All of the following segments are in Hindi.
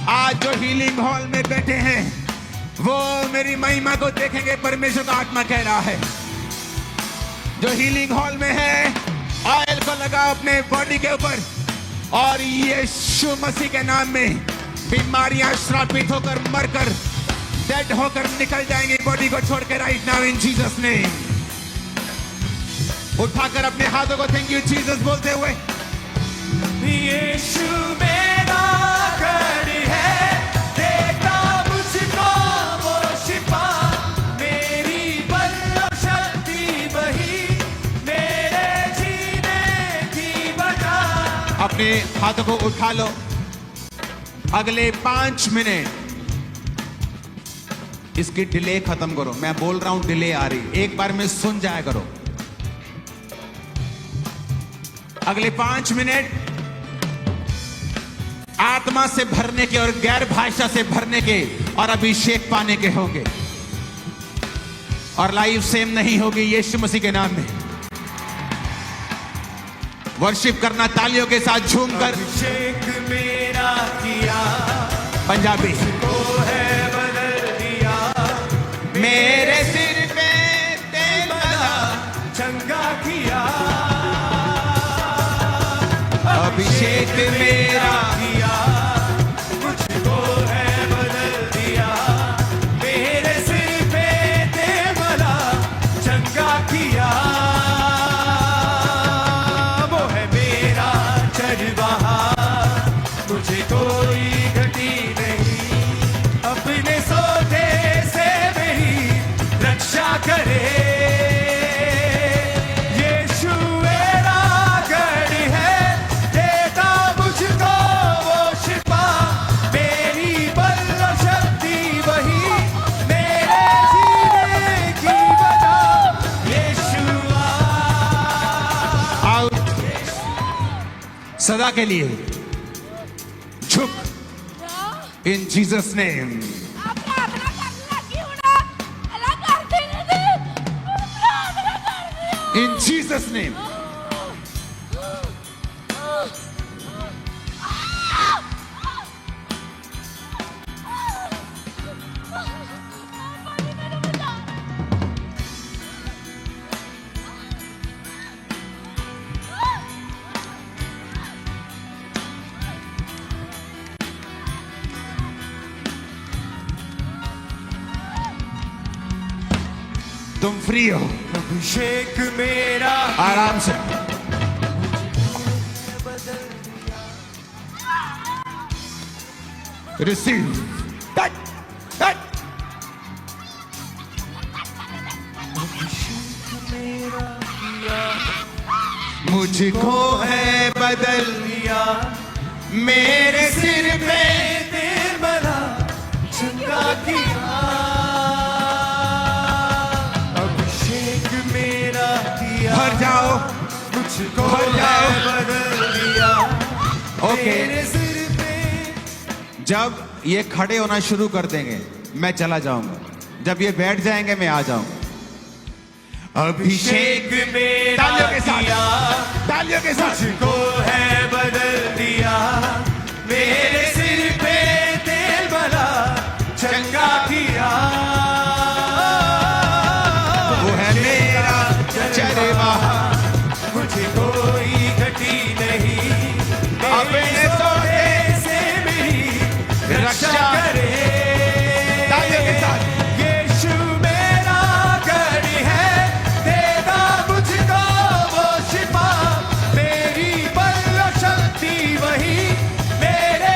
आज जो हीलिंग हॉल में बैठे हैं वो मेरी महिमा को देखेंगे, परमेश्वर का आत्मा कह रहा है। जो हीलिंग हॉल में है, ऑयल को लगाओ अपने बॉडी के ऊपर और यीशु मसीह के नाम में बीमारियां श्रापित होकर मरकर डेड होकर निकल जाएंगे बॉडी को छोड़कर right now in Jesus name. उठाकर अपने हाथों को थैंक यू जीसस बोलते हुए, यीशु मेरा गढ़ है, देता मुझको वो शिफा, मेरी बल शक्ति वही, मेरे जीने की वजह। अपने हाथों को उठा लो। अगले 5 मिनट इसकी डिले खत्म करो। मैं बोल रहा हूं डिले आ रही, एक बार में सुन जाया करो। अगले 5 मिनट आत्मा से भरने के और गैर भाषा से भरने के और अभिषेक पाने के होंगे और लाइफ सेम नहीं होगी यीशु मसीह के नाम में। वर्शिप करना तालियों के साथ झूमकर। अभिषेक मेरा किया, पंजाबी को है बदल दिया, मेरे सिर पे तेल बना चंगा किया। अभिषेक मेरा किया, मुझको है बदल दिया, मेरे सिर पे तेल बना चंगा किया। वो है मेरा चरवाहा, मुझे कोई घटी नहीं, अपने सौदे से मेरी रक्षा करे। यीशु मेरा गढ़ है, देता मुझको वो शिफा, मेरी बल शक्ति वही, मेरे जीने की वजह। यीशु आउट सदा के लिए झुक इन जीसस नेम। इन जीसस नेम। तुम फ्री हो, अभिषेक मेरा आराम से। रिसीव। मुझको है बदल दिया, मेरे सिर पे तेल बना चंगा किया। अभिषेक मेरा किया, भर जाओ, मुझको भर जाओ। है बदल दिया, ओके। मेरे सिर पे। जब ये खड़े होना शुरू कर देंगे मैं चला जाऊंगा, जब ये बैठ जाएंगे मैं आ जाऊंगा। अभिषेक मेरा तालियों के साथ, किया, तालियों के साथ। मुझको है बदल दिया, मेरे सिर पे तेल बना चंगा किया। वो है मेरा चरवाहा, मुझे कोई घटी नहीं, अपने सौदे से मेरी रक्षा करे। तालियों के साथ। यीशु मेरा गढ़ है, देता मुझको वो शिफा, मेरी बल शक्ति वही, मेरे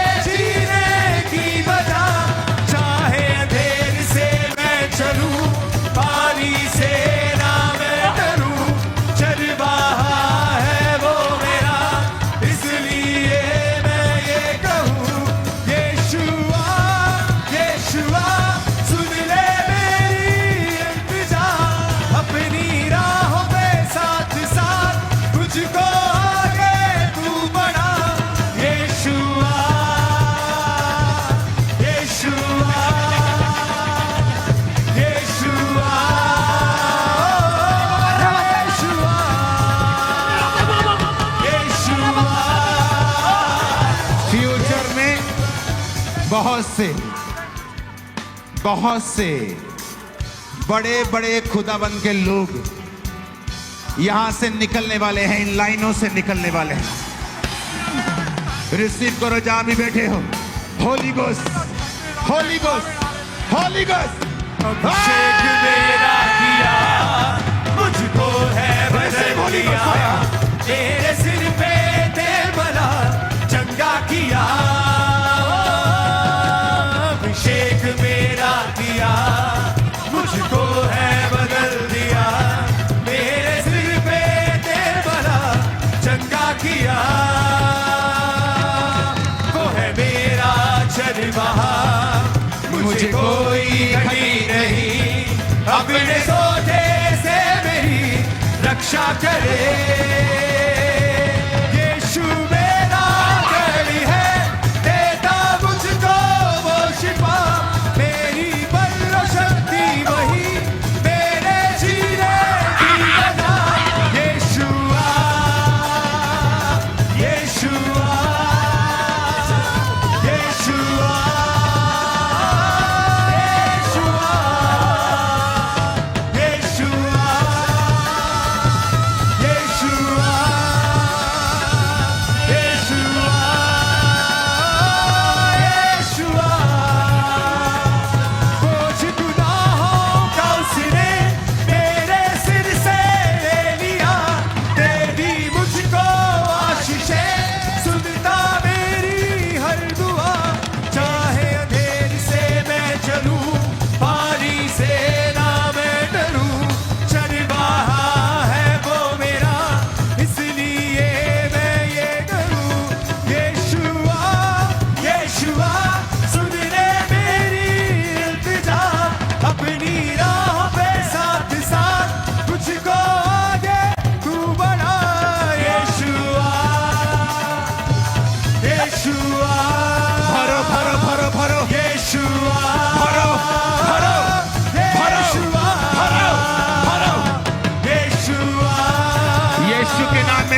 बहुत से बड़े बड़े खुदाबंद के लोग यहां से निकलने वाले हैं, इन लाइनों से निकलने वाले हैं। रिसीव करो जहां भी बैठे हो। Holy ghost, holy ghost, holy ghost. अभिषेक मेरा किया, मुझको है बदल दिया, तेरे सिर पे तेल मला चंगा किया। अभिषेक मेरा किया, मुझको है बदल दिया, मेरे सिर पे तेल मला चंगा किया। वो है मेरा चरवाहा, मुझे कोई घटी नहीं, अपने सोते से मेरी रक्षा करे। यीशु मेरा गढ़ है, देता मुझको वो शिफा, मेरी बल शक्ति वही, मेरे जीने की वजह। यीशुआ, यीशुआ, यीशुआ,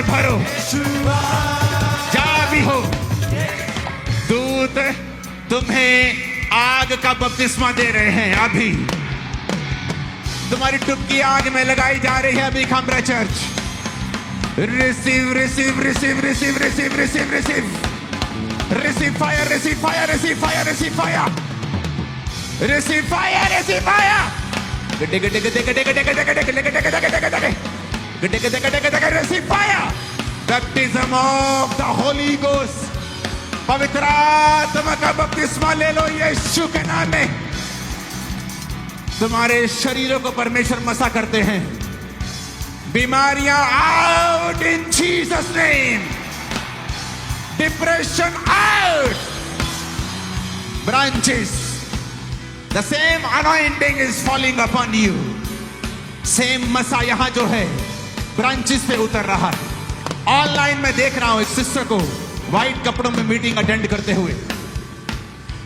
भरो, जहां भी हो। दूत तुम्हें आग का बपतिस्मा दे रहे हैं। अभी तुम्हारी डुबकी आग में लगाई जा रही है। अभी Khambra church, receive receive receive receive receive receive receive receive fire, receive fire, receive fire, receive fire, receive fire, receive fire. गड्ढे गड्ढे गड्ढे गड्ढे गड्ढे गड्ढे गड्ढे गड्ढे गड्ढे गड्ढे, receive fire, baptism of the Holy Ghost। पवित्र आत्मा का बपतिस्मा ले लो यीशु के नाम में। तुम्हारे शरीरों को परमेश्वर मसा करते हैं। बीमारियां out in Jesus name, depression out, branches, the same anointing is falling upon you. Same मसा यहां जो है ब्रांचेस पे उतर रहा है। ऑनलाइन में देख रहा हूं एक सिस्टर को व्हाइट कपड़ों में मीटिंग अटेंड करते हुए,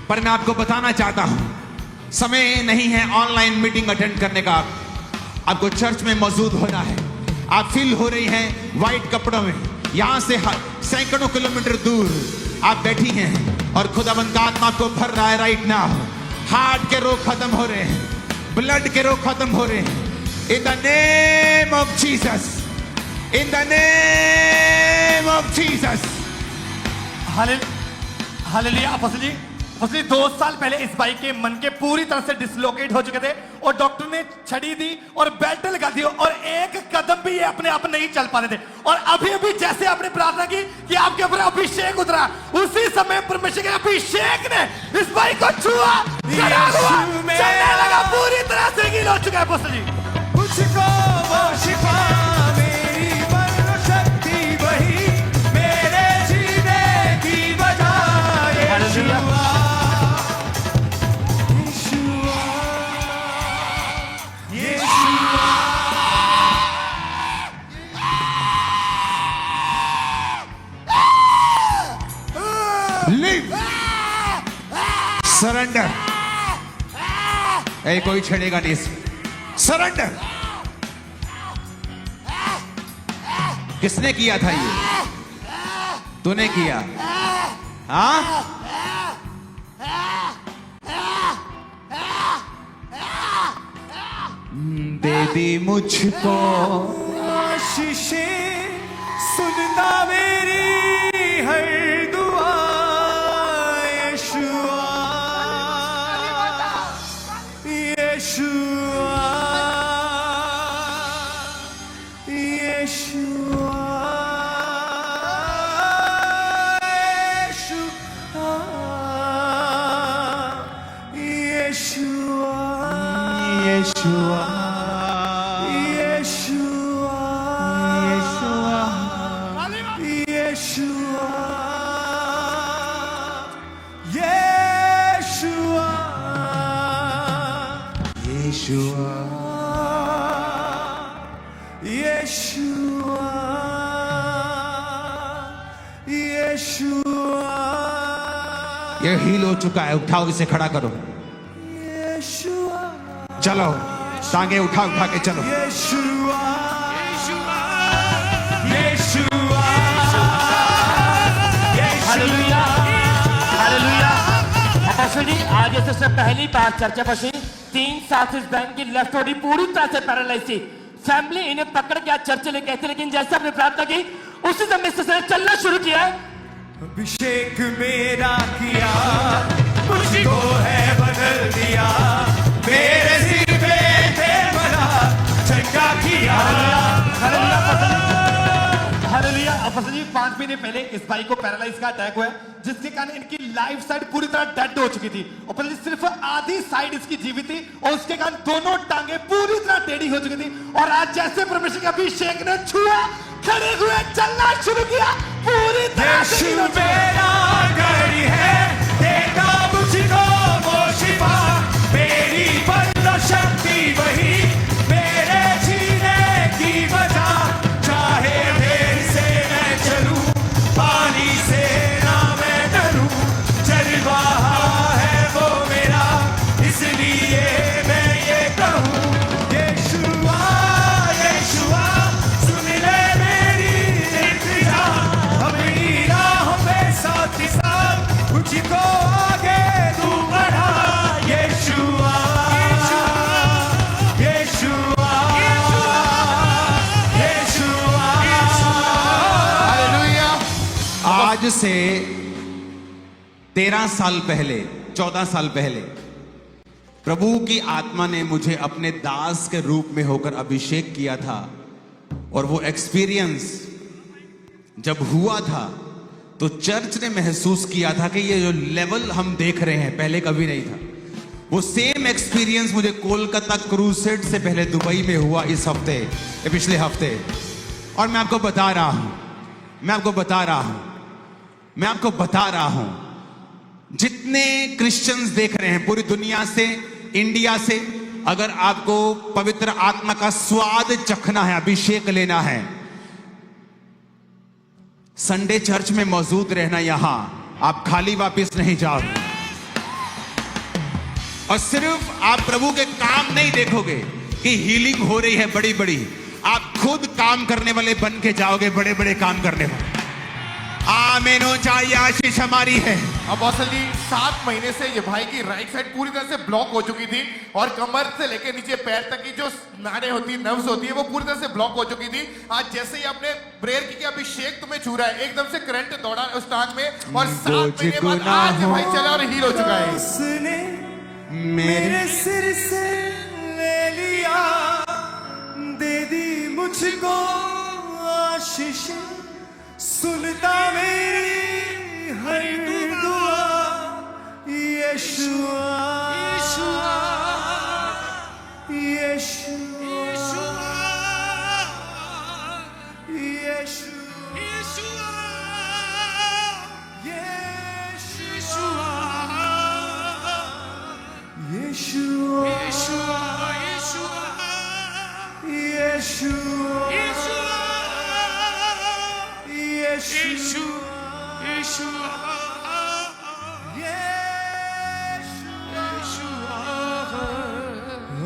पर मैं आपको बताना चाहता हूं समय नहीं है ऑनलाइन मीटिंग अटेंड करने का। आपको चर्च में मौजूद होना है। आप फील हो रही हैं व्हाइट कपड़ों में, यहां से सैकड़ों किलोमीटर दूर आप बैठी हैं और खुदाबंद का आत्मा को भर रहा है राइट नाउ। हार्ट के रोग खत्म हो रहे हैं, ब्लड के रोग खत्म हो रहे हैं। In the name of Jesus, in the name of Jesus। Hallelujah. फसली 2 साल पहले इस भाई के मन के पूरी तरह से डिसलोकेट हो चुके थे और डॉक्टर ने छड़ी दी और बेल्ट लगा दी और एक कदम भी ये अपने आप नहीं चल पा रहे थे। और अभी अभी जैसे आपने प्रार्थना की कि आपके ऊपर अभिषेक उतरा, उसी समय परमेश्वर के अभिषेक ने इस भाई को छुआ, चलने लगा, पूरी तरह से हील हो चुका है। फसली मुझको वो शिफा, मेरी बल शक्ति वही, मेरे जीने की वजह। Yeshua, Yeshua, Yeshua. Live, surrender. कोई छेड़ेगा नहीं, सरेंडर। किसने किया था ये? तूने किया? हाँ, दे दी मुझको आशीषें, सुनता मेरी हर दुआ यीशुआ, Yeshua, Yeshua, Yeshua, Yeshua, Yeshua, Yeshua, Yeshua, Yeshua, यीशुआ, ये हील हो चुका है, उठाओ इसे, खड़ा करो, यीशुआ, चलो टांगे उठा उठा के चलो। यीशुआ, यीशुआ, हालेलुया, हालेलुया। अपोस्टल जी, आज ये सबसे पहली बार चर्चा बसी 3 साल से इस बैंक की लेफ्ट बॉडी पूरी तरह से पैरालाइज थी। फैमिली इन्हें पकड़ के आज चर्च लेके आए थे, लेकिन जैसे हमने प्रार्थना की उसी समय से चलना शुरू किया। अभिषेक मेरा किया, मुझको है बदल दिया, मेरे सिर पे तेल बना चंगा किया। हालेलुया। अपोस्टल जी, 5 महीने पहले इस भाई को पैरालाइज का अटैक हुआ है, जिसके कारण इनकी लाइफ साइड पूरी तरह डेड हो चुकी थी। अपोस्टल जी, सिर्फ आधी साइड इसकी जीवित थी और उसके कारण दोनों टांगे पूरी तरह टेढ़ी हो चुकी थी। और आज जैसे परमेश्वर के अभिषेक ने छुआ, खड़े हुए चलना शुरू किया, पूरी तरह से यीशु मेरा गढ़ है, देता मुझको वो शिफा, मेरी बल शक्ति वही, मेरे जीने की वजह, चाहे देर से मैं चलूं, पानी से ना मैं डरूं, चल रहा है वो मेरा, इसलिए मैं ये कहूं, यीशुआ, यीशुआ, सुन ले मेरी इल्तिजा, अपनी राहों पे साथ ही साथ मुझको आगे तू बढ़ा, यीशुआ, यीशुआ, यीशुआ, हालेलुया। आज से 13 साल पहले, 14 साल पहले प्रभु की आत्मा ने मुझे अपने दास के रूप में होकर अभिषेक किया था। और वो एक्सपीरियंस जब हुआ था तो चर्च ने महसूस किया था कि ये जो लेवल हम देख रहे हैं पहले कभी नहीं था। वो सेम एक्सपीरियंस मुझे कोलकाता क्रूसेड से पहले दुबई में हुआ, इस हफ्ते, ये पिछले हफ्ते। और मैं आपको बता रहा हूं, मैं आपको बता रहा हूं, मैं आपको बता रहा हूं, जितने क्रिश्चियंस देख रहे हैं पूरी दुनिया से, इंडिया से, अगर आपको पवित्र आत्मा का स्वाद चखना है, अभिषेक लेना है, संडे चर्च में मौजूद रहना, यहां आप खाली वापस नहीं जाओगे। और सिर्फ आप प्रभु के काम नहीं देखोगे कि हीलिंग हो रही है बड़ी बड़ी, आप खुद काम करने वाले बन के जाओगे, बड़े बड़े काम करने वाले। आमीन हो जाए, आशीष हमारी है। अपोस्टल जी, 7 महीने से ये भाई की राइट साइड पूरी तरह से ब्लॉक हो चुकी थी और कमर से लेकर नीचे पैर तक की जो नाड़ें होती है, नर्व्स होती है, वो पूरी तरह से ब्लॉक हो चुकी थी। आज जैसे ही आपने प्रेयर की कि अभिषेक तुम्हें छू रहा है, एकदम से करंट दौड़ा उस टांग में और 7 महीने बाद आज ये भाई चला और हील हो चुका है। उसने मेरे सिर से ले लिया, दे दी मुझको आशीष, सुनता मेरी हर दुआ, यीशुआ, Yeshua, Yeshua, Yeshua, Yeshua, Yeshua, यीशुआ,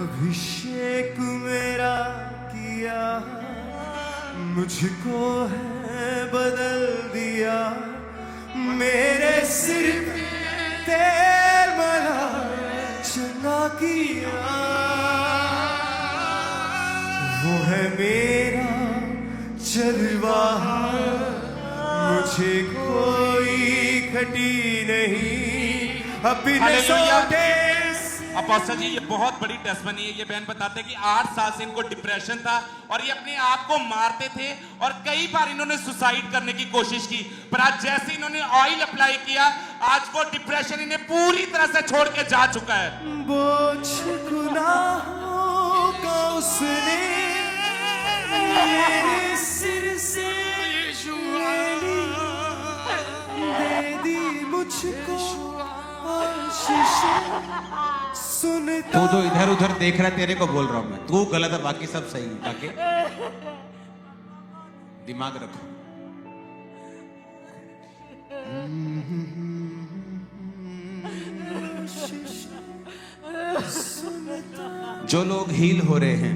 अभिषेक मेरा किया, मुझको है बदल दिया, मेरे सिर पे तेल मला चंगा किया, मेरा चरवाहा, मुझे कोई खटी नहीं अपने हालेलुया। सोते। अपोस्टल जी, ये बहुत बड़ी टेस्टमनी है। ये बहन बताते हैं कि 8 साल से इनको डिप्रेशन था और ये अपने आप को मारते थे और कई बार इन्होंने सुसाइड करने की कोशिश की, पर आज जैसे इन्होंने ऑयल अप्लाई किया, आज वो डिप्रेशन इन्हें पूरी तरह से छोड़ के जा चुका है। बोझ गुनाहों का उसने मेरे सिर से ले ली, दे दी मुझको आशीष। सुनता तू तो इधर उधर देख रहा है, तेरे को बोल रहा हूं मैं। तू गलत है, बाकी सब सही है। ताकि दिमाग रखो। जो लोग हील हो रहे हैं,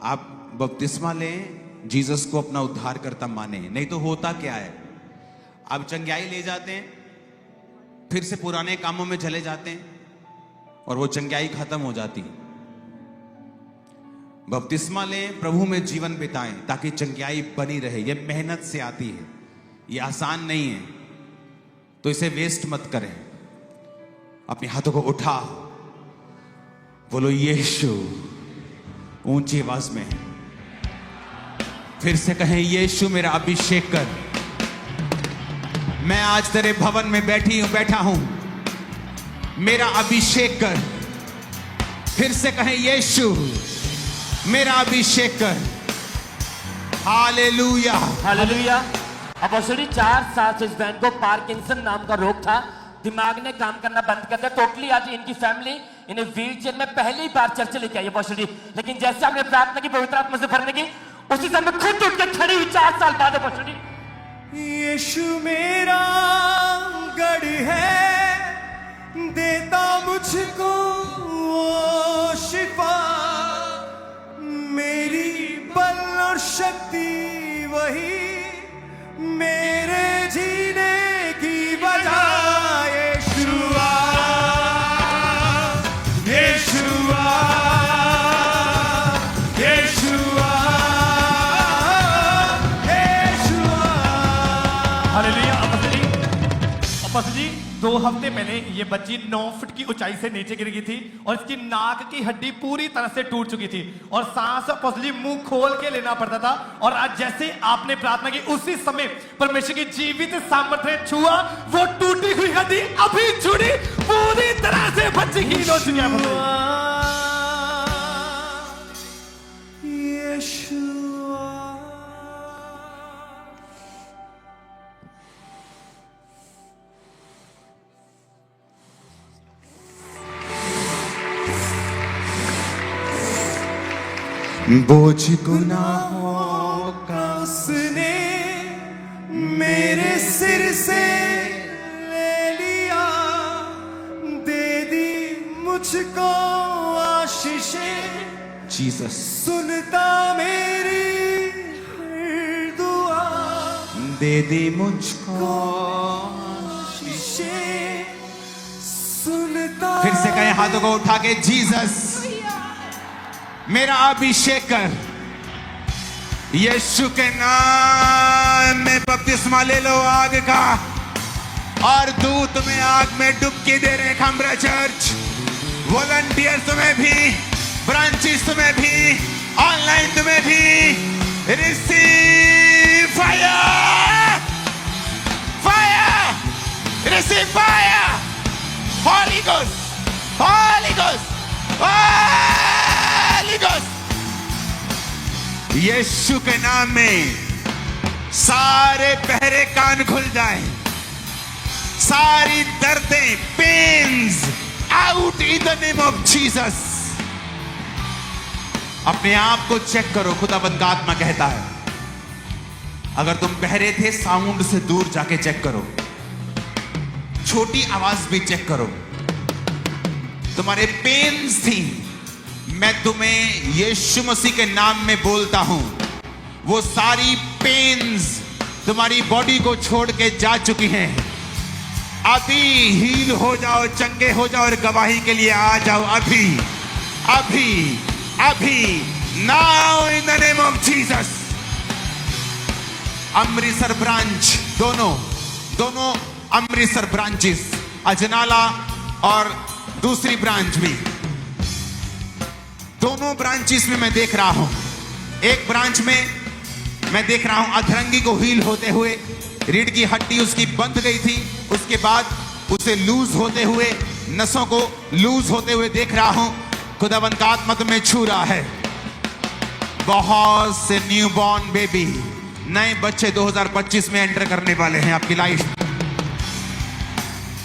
आप बपतिस्मा लें, जीसस को अपना उद्धारकर्ता माने। नहीं तो होता क्या है, आप चंगाई ले जाते हैं, फिर से पुराने कामों में चले जाते हैं और वो चंगाई खत्म हो जाती है। बपतिस्मा लें, प्रभु में जीवन बिताएं ताकि चंगाई बनी रहे। ये मेहनत से आती है, ये आसान नहीं है, तो इसे वेस्ट मत करें। अपने हाथों को उठा, बोलो यीशु, ऊंची आवाज में। फिर से कहें, यीशु मेरा अभिषेक कर। मैं आज तेरे भवन में बैठा हूं, मेरा अभिषेक कर। फिर से कहें, यीशु मेरा अभिषेक कर। Hallelujah, hallelujah. अपोस्टल जी, 4 साल से इस बहन को पार्किंसन नाम का रोग था, दिमाग ने काम करना बंद कर दिया टोटली। आज इनकी फैमिली इन्हें व्हीलचेयर में पहली बार चर्च लेके आई अपोस्टल जी, लेकिन जैसे आपने प्रार्थना की पवित्र आत्मा से भरने की, उसी समय खुद उठ के खड़ी हुई 4 साल बाद अपोस्टल जी। यीशु मेरा गढ़ है, देता मुझको वो शिफा, मेरी बल और शक्ति वही, मेरे जीने की वजह Yeshua, Yeshua, Yeshua, यीशुआ। Hallelujah. Apostle जी, 2 हफ्ते पहले ये बच्ची 9 फुट की ऊंचाई से नीचे गिर गई थी और इसकी नाक की हड्डी पूरी तरह से टूट चुकी थी और सांस अपोस्टल जी मुंह खोल के लेना पड़ता था। और आज जैसे आपने प्रार्थना की, उसी समय परमेश्वर की जीवित सामर्थ्य छुआ, वो टूटी हुई हड्डी अभी जुड़ी, पूरी तरह से बच्ची हील हो चुकी है। बोझ गुनाहों का उसने मेरे सिर से ले लिया, दे दी मुझको आशीषें। जीसस, सुनता मेरी हर दुआ, दे दे मुझको। आशीषें। सुनता फिर से कहें, हाथों को उठा के, जीसस मेरा अभिषेक कर। यीशु के नाम में बपतिस्मा ले लो आग का, और दूत में आग में डुबकी दे रहे खम्बरा चर्च। वॉलंटियर्स तुम्हें भी, ब्रांचेस तुम्हें भी, ऑनलाइन तुम्हें भी। Receive fire, fire, receive fire. Holy ghost, holy ghost, holy ghost. Yeshu के नाम में सारे पहरे कान खुल जाए, सारी दर्दें, pains out in the name of Jesus. अपने आप को चेक करो, खुदावंद का आत्मा कहता है अगर तुम बहरे थे, साउंड से दूर जाके चेक करो, छोटी आवाज भी चेक करो। तुम्हारे पेन्स थी, मैं तुम्हें यीशु मसीह के नाम में बोलता हूं, वो सारी पेन्स तुम्हारी बॉडी को छोड़ के जा चुकी हैं। अभी हील हो जाओ, चंगे हो जाओ और गवाही के लिए आ जाओ। अभी अभी अभी, now in the name of Jesus. Amritsar branch, दोनों अमृतसर ब्रांचेस, अजनाला और दूसरी ब्रांच भी, दोनों ब्रांचेस में मैं देख रहा हूं। एक ब्रांच में मैं देख रहा हूं अधरंगी को हील होते हुए, रीढ़ की हड्डी उसकी बंध गई थी, उसके बाद उसे लूज होते हुए, नसों को लूज होते हुए देख रहा हूं। खुदावंद का आत्मा तुम्हें छू रहा है। बहुत से न्यूबॉर्न बेबी, नए बच्चे 2025 में एंटर करने वाले हैं आपकी लाइफ।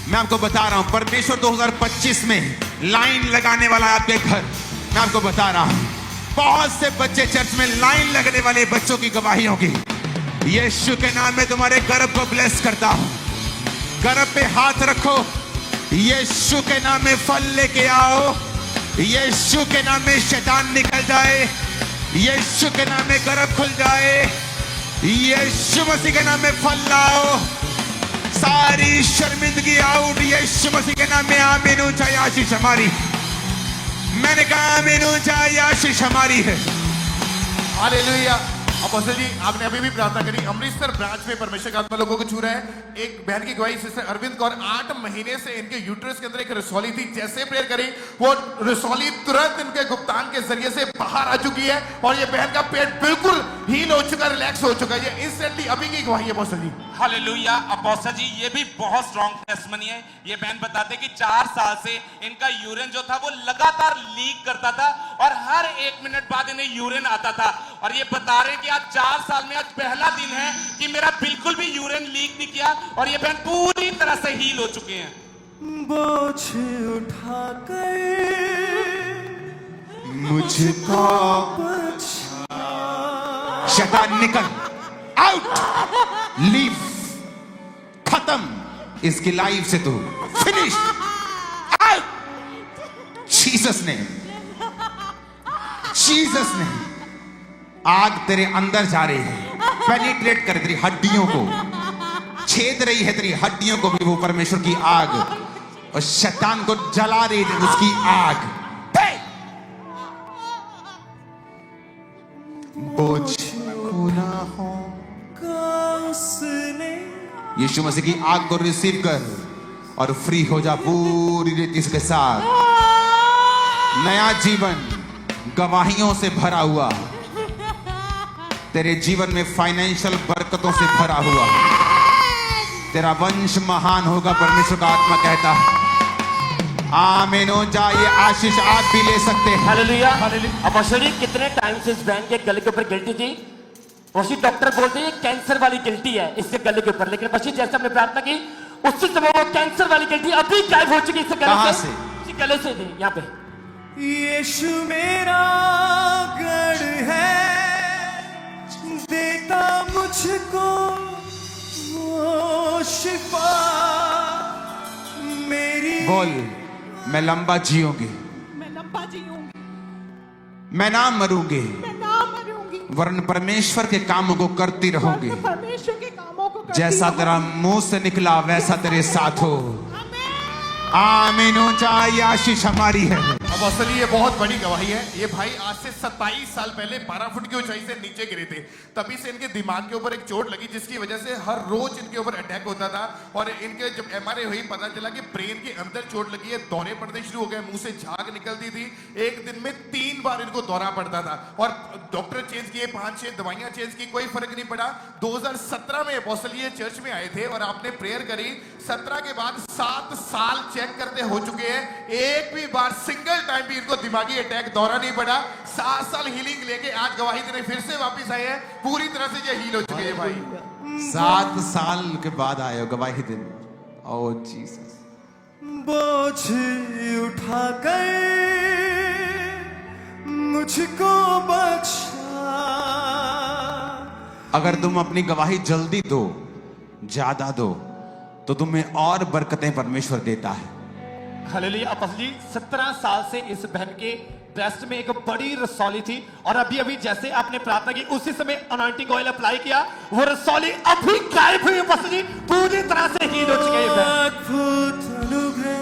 मैं आपको बता रहा हूं, परमेश्वर 2025 में लाइन लगाने वाला है आपके घर। मैं आपको बता रहा हूं, बहुत से बच्चे चर्च में लाइन लगने वाले बच्चों की गवाहियों की। यीशु के नाम में तुम्हारे गर्भ को ब्लेस करता हूं। गर्भ पे हाथ रखो, यीशु के नाम में फल लेके आओ। यीशु के नाम में शैतान निकल जाए। यीशु के नाम में गर्भ खुल जाए। यीशु मसीह के नाम में फल लाओ। सारी शर्मिंदगी आउट यीशु मसीह के नाम में। आमीन। ऊंचाई आशीष हमारी, मैंने कहा आमीन, ऊंचाई आशीष हमारी है। हालेलुया। अपोस्टल जी, आपने अभी भी प्रार्थना करी। अमृतसर ब्रांच में परमेश्वर का आत्मा लोगों को छू रहा है। एक बहन की गवाही, सिस्टर अरविंद कौर, 8 महीने से इनके यूट्रस के अंदर एक रसौली थी। जैसे प्रेयर करी, वो रसौली तुरंत इनके गुप्तान के जरिए से बाहर आ चुकी है और ये बहन का पेट बिल्कुल हील हो चुका, रिलैक्स हो चुका है। ये इंस्टेंटली अभी की गवाही है अपोस्टल जी। हालेलुया। अपोस्टल जी, ये भी बहुत स्ट्रॉन्ग टेस्टमनी है। ये बहन बताते कि 4 साल से इनका यूरिन जो था वो लगातार लीक करता था और हर 1 मिनट बाद इन्हें यूरिन आता था। और ये बता रहे हैं कि आज 4 साल में आज पहला दिन है कि मेरा बिल्कुल भी यूरिन लीक नहीं किया और ये बहन पूरी तरह से हील हो चुके हैं। बोझ उठाकर मुझको शैतान निकल, आउट, लीव, खत्म इसकी लाइफ से। तू फिनिश, आउट, जीसस ने, जीसस ने। आग तेरे अंदर जा रही है, पेनिट्रेट कर तेरी हड्डियों को, छेद रही है तेरी हड्डियों को भी वो परमेश्वर की आग, और शैतान को जला रही है उसकी आग। बोझ गुनाहों का उसने यीशु मसीह की आग को रिसीव कर और फ्री हो जा पूरी रीति के साथ। नया जीवन गवाहियों से भरा हुआ, तेरे जीवन में फाइनेंशियल बरकतों से भरा हुआ, तेरा वंश महान होगा, परमेश्वर का आत्मा कहता है। आमीन। ये आशीष आप भी ले सकते हैं। हालेलुया। अपोस्टल जी, कितने टाइम से इस बहन के गले के ऊपर गिल्टी थी? वही डॉक्टर बोलते हैं कैंसर वाली गिल्टी है इसके गले के ऊपर, लेकिन वही जैसे हमने प्रार्थना की उसी समय वो कैंसर वाली गिल्टी अभी गायब हो चुकी। इससे कहां से? इसी गले से थी, यहाँ पे। यीशु मेरा गढ़ है, देता मुझको वो शिफा मेरी। बोल, मैं लंबा जीऊंगी, मैं लंबा जीऊंगी, मैं ना मरूंगी, मैं ना मरूंगी, वरन परमेश्वर के कामों को करती रहूंगी। वरन परमेश्वर के कामों को करती जैसा रहूंगी। तेरा मुंह से निकला वैसा तेरे साथ हो। आमीन। ऊंचाई आशीष हमारी है। अब असल ये बहुत बड़ी गवाही है। ये भाई आज से 27 साल पहले 12 फुट की ऊंचाई से नीचे गिरे थे। तभी से इनके दिमाग के ऊपर एक चोट लगी जिसकी वजह से हर रोज इनके ऊपर अटैक होता था। और इनके जब MRI हुई पता चला कि ब्रेन के अंदर चोट लगी है, दौरे पड़ने शुरू हो गए, मुंह से झाग निकलती थी। एक दिन में 3 बार इनको दौरा पड़ता था और डॉक्टर चेंज किए, 5-6 दवाइयां चेंज की, कोई फर्क नहीं पड़ा। 2017 में अपोस्टल ये चर्च में आए थे और आपने प्रेयर करी। 17 के बाद 7 साल चेक करते हो चुके हैं, एक भी बार सिंगल टाइम भी इनको दिमागी अटैक दौरा नहीं पड़ा। 7 साल हीलिंग लेके आज गवाही देने फिर से वापस आए हैं, पूरी तरह से ये हील हो चुके हैं भाई। 7 साल के बाद आए हो गवाही देने। ओ जीसस। बोझ उठाकर मुझको बचा। अगर तुम अपनी गवाही जल्दी दो, ज्यादा दो, तो तुम्हें और बरकतें परमेश्वर देता है। हालेलुया। अपोस्टल जी, 17 साल से इस बहन के ब्रेस्ट में एक बड़ी रसौली थी और अभी अभी जैसे आपने प्रार्थना की उसी समय अनॉइंटिंग ऑयल अप्लाई किया, वो रसौली अभी गायब हुई। अपोस्टल जी, पूरी तरह से हील हो चुकी है ये बहन। अद्भुत अनुग्रह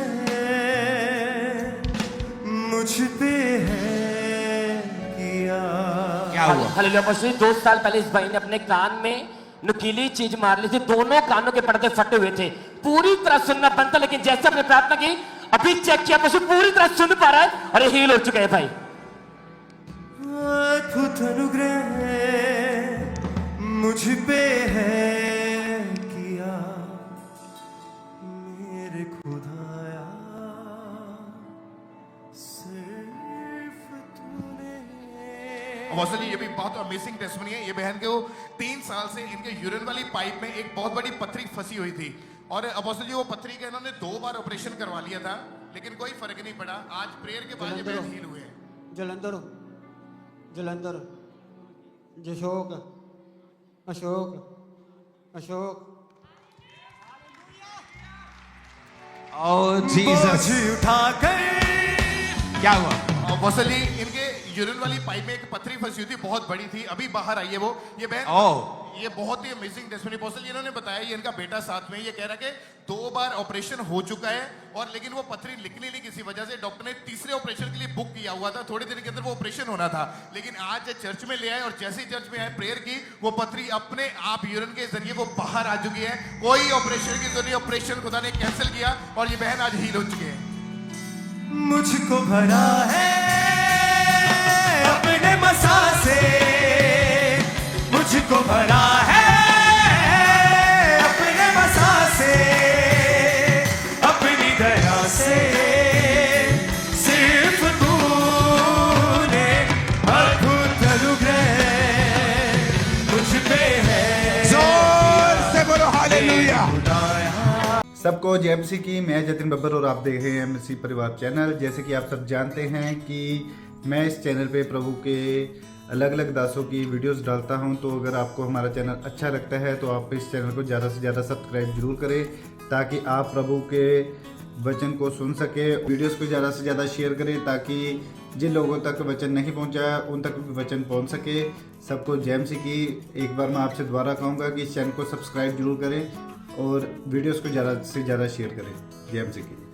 मुझ पे है, हुआ? हालेलुया पास्टर जी, 2 साल पहले इस भाई ने अपने कान में नुकीली चीज मार ली थी, दोनों कानों के पर्दे फटे हुए थे, पूरी तरह सुनना बंद था, लेकिन जैसे अपने प्रार्थना की अभी चेक किया पास्टर पूरी तरह सुन पा रहा है और हील हो चुका है भाई। अद्भुत अनुग्रह मुझ पे है किया मेरे खुदाया, सिर्फ तूने। अपोस्टल जी, ये भी बहुत अमेजिंग टेस्टमनी है। ये बहन को 3 साल से इनके यूरिन वाली पाइप में एक बहुत बड़ी पथरी फंसी हुई थी और अपोस्टल जी वो पथरी का इन्होंने 2 बार ऑपरेशन करवा लिया था, लेकिन कोई फर्क नहीं पड़ा। आज प्रेयर के बाद ये बहन हील हुए हैं। Jalandhar Jalandhar जशोक Ashok Ashok Oh Jesus! बोझ उठाकर क्या हुआ? अपोस्टल जी, इनके यूरिन वाली पाइप में एक पथरी फंसी हुई थी, बहुत बड़ी थी, अभी बाहर आई है वो। ये बहन ये बहुत ही अमेजिंग टेस्टमनी। अपोस्टल जी, इन्होंने बताया ये इनका बेटा साथ में, ये कह रहा कि 2 बार ऑपरेशन हो चुका है और लेकिन वो पथरी निकली नहीं किसी वजह से। डॉक्टर ने तीसरे ऑपरेशन के लिए बुक किया हुआ था, थोड़ी देर के अंदर वो ऑपरेशन होना था, लेकिन आज चर्च में ले आए और जैसे ही चर्च में आए प्रेयर की, वो पथरी अपने आप यूरिन के जरिए वो बाहर आ चुकी है। कोई ऑपरेशन की जरूरत नहीं, ऑपरेशन खुदा ने कैंसिल किया और ये बहन आज हील हो चुकी है। मुझको भरा है अपने मसा से, मुझको भरा है अपने मसा से, अपनी दया से, सिर्फ तूने अद्भुत अनुग्रह मुझ पे है। जोर से बोलो हालेलुया! सबको जेएमसी की, मैं जतिन बब्बर और आप देख रहे हैं एमसी परिवार चैनल। जैसे कि आप सब जानते हैं कि मैं इस चैनल पे प्रभु के अलग अलग दासों की वीडियोस डालता हूं, तो अगर आपको हमारा चैनल अच्छा लगता है तो आप इस चैनल को ज़्यादा से ज़्यादा सब्सक्राइब जरूर करें, ताकि आप प्रभु के वचन को सुन सके। वीडियोस को ज़्यादा से ज़्यादा शेयर करें ताकि जिन लोगों तक वचन नहीं पहुंचा उन तक भी वचन पहुंच सके। सबको जेएमसी की एक बार मैं आपसे दोबारा कहूँगा कि इस चैनल को सब्सक्राइब जरूर करें और वीडियोस को ज़्यादा से ज़्यादा शेयर करें। जेएमसी की।